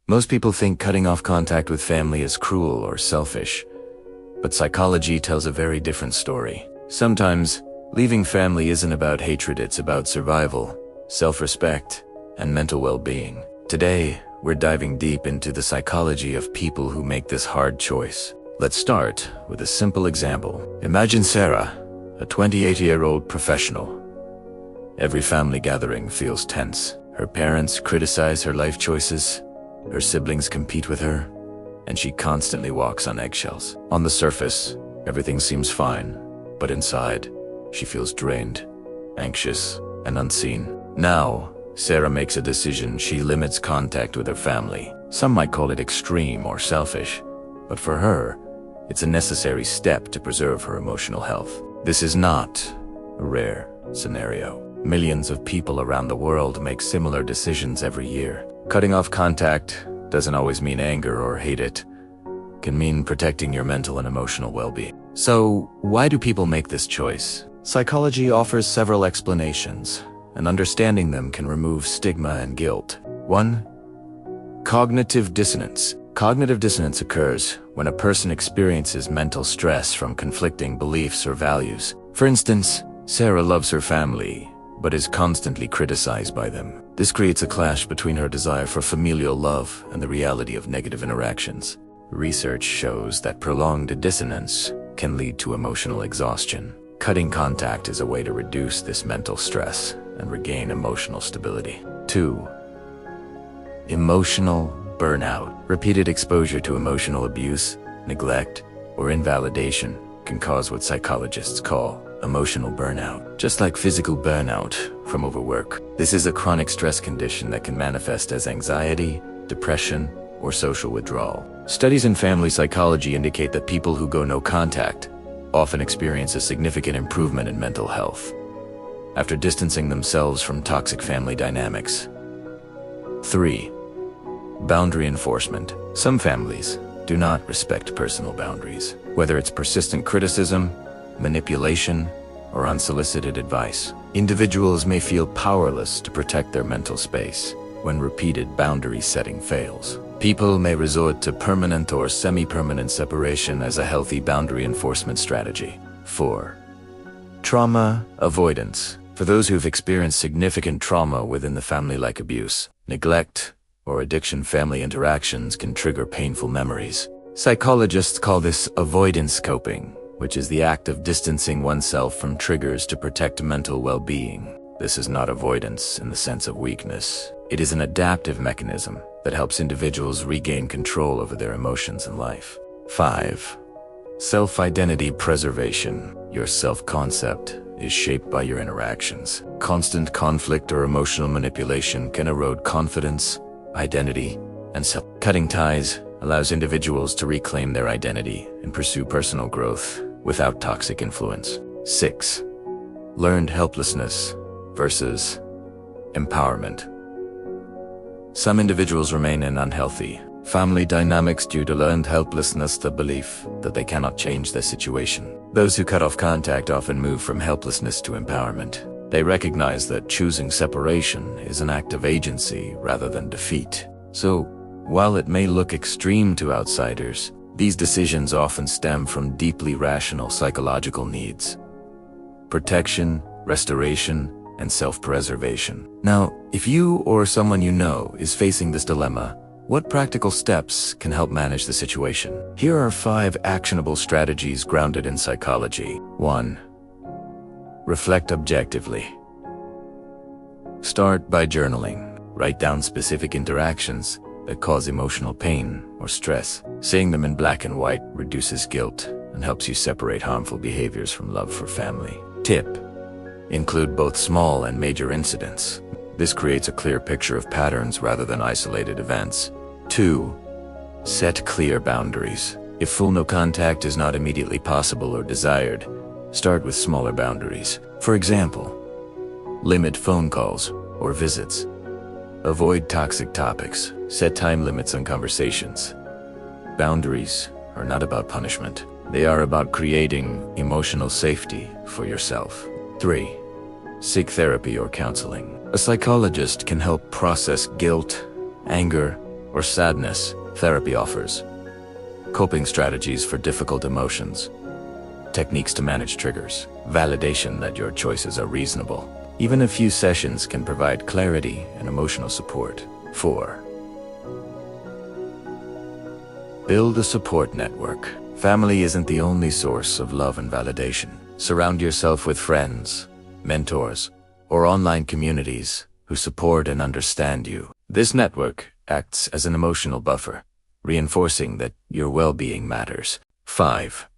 Most people think cutting off contact with family is cruel or selfish, but psychology tells a very different story. Sometimes, leaving family isn't about hatred, it's about survival, self-respect, and mental well-being. Today, we're diving deep into the psychology of people who make this hard choice. Let's start with a simple example. Imagine Sarah, a 28-year-old professional. Every family gathering feels tense. Her parents criticize her life choices, her siblings compete with her, and she constantly walks on eggshells. On the surface, everything seems fine, but inside, she feels drained, anxious, and unseen. Now, Sarah makes a decision. She limits contact with her family. Some might call it extreme or selfish, but for her, it's a necessary step to preserve her emotional health. This is not a rare scenario. Millions of people around the world make similar decisions every year. Cutting off contact doesn't always mean anger or hate. It can mean protecting your mental and emotional well-being. So, why do people make this choice? Psychology offers several explanations, and understanding them can remove stigma and guilt. 1. Cognitive dissonance. Cognitive dissonance occurs when a person experiences mental stress from conflicting beliefs or values. For instance, Sarah loves her family, but is constantly criticized by them. This creates a clash between her desire for familial love and the reality of negative interactions. Research shows that prolonged dissonance can lead to emotional exhaustion. Cutting contact is a way to reduce this mental stress and regain emotional stability. 2. Emotional burnout. Repeated exposure to emotional abuse, neglect, or invalidation can cause what psychologists call emotional burnout. Just like physical burnout from overwork, this is a chronic stress condition that can manifest as anxiety, depression, or social withdrawal. Studies in family psychology indicate that people who go no contact often experience a significant improvement in mental health after distancing themselves from toxic family dynamics. 3. Boundary enforcement. Some families do not respect personal boundaries, whether it's persistent criticism, manipulation, or unsolicited advice. Individuals may feel powerless to protect their mental space when repeated boundary setting fails. People may resort to permanent or semi-permanent separation as a healthy boundary enforcement strategy. 4. Trauma avoidance. For those who've experienced significant trauma within the family like abuse, neglect, or addiction, family interactions can trigger painful memories. Psychologists call this avoidance coping, which is the act of distancing oneself from triggers to protect mental well-being. This is not avoidance in the sense of weakness. It is an adaptive mechanism that helps individuals regain control over their emotions and life. 5. Self-identity preservation. Your self-concept is shaped by your interactions. Constant conflict or emotional manipulation can erode confidence, identity, and self. Cutting ties allows individuals to reclaim their identity and pursue personal growth without toxic influence. 6. Learned helplessness versus empowerment. Some individuals remain in unhealthy family dynamics due to learned helplessness, the belief that they cannot change their situation. Those who cut off contact often move from helplessness to empowerment. They recognize that choosing separation is an act of agency rather than defeat. So, while it may look extreme to outsiders, these decisions often stem from deeply rational psychological needs: protection, restoration, and self-preservation. Now, if you or someone you know is facing this dilemma, what practical steps can help manage the situation? Here are 5 actionable strategies grounded in psychology. 1. Reflect objectively. Start by journaling. Write down specific interactions that cause emotional pain or stress. Seeing them in black and white reduces guilt and helps you separate harmful behaviors from love for family. Tip: include both small and major incidents. This creates a clear picture of patterns rather than isolated events. 2. Set clear boundaries. If full no contact is not immediately possible or desired, start with smaller boundaries. For example, limit phone calls or visits. Avoid toxic topics. Set time limits on conversations. Boundaries are not about punishment. They are about creating emotional safety for yourself. 3. Seek therapy or counseling. A psychologist can help process guilt, anger, or sadness, therapy offers coping strategies for difficult emotions, techniques to manage triggers, validation that your choices are reasonable. Even a few sessions can provide clarity and emotional support. 4. Build a support network. Family isn't the only source of love and validation. Surround yourself with friends, mentors, or online communities who support and understand you. This network acts as an emotional buffer, reinforcing that your well-being matters. 5.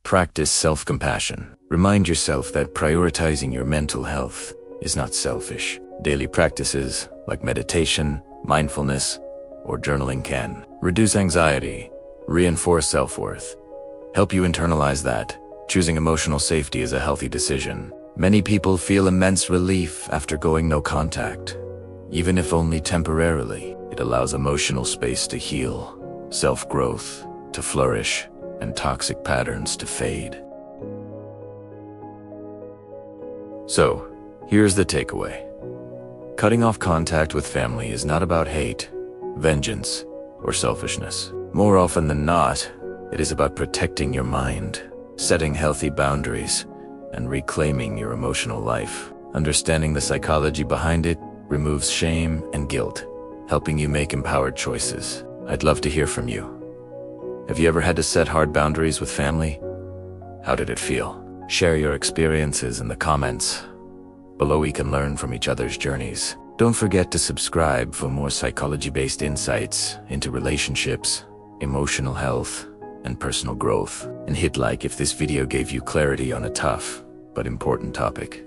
Practice self-compassion. Remind yourself that prioritizing your mental health is not selfish. Daily practices like meditation, mindfulness, or journaling can reduce anxiety, reinforce self-worth, help you internalize that choosing emotional safety is a healthy decision. Many people feel immense relief after going no contact. Even if only temporarily, it allows emotional space to heal, self-growth to flourish, and toxic patterns to fade. So, here's the takeaway. Cutting off contact with family is not about hate, vengeance, or selfishness. More often than not, it is about protecting your mind, setting healthy boundaries, and reclaiming your emotional life. Understanding the psychology behind it removes shame and guilt, helping you make empowered choices. I'd love to hear from you. Have you ever had to set hard boundaries with family? How did it feel? Share your experiences in the comments. Below we can learn from each other's journeys. Don't forget to subscribe for more psychology-based insights into relationships, emotional health, and personal growth. And hit like if this video gave you clarity on a tough but important topic.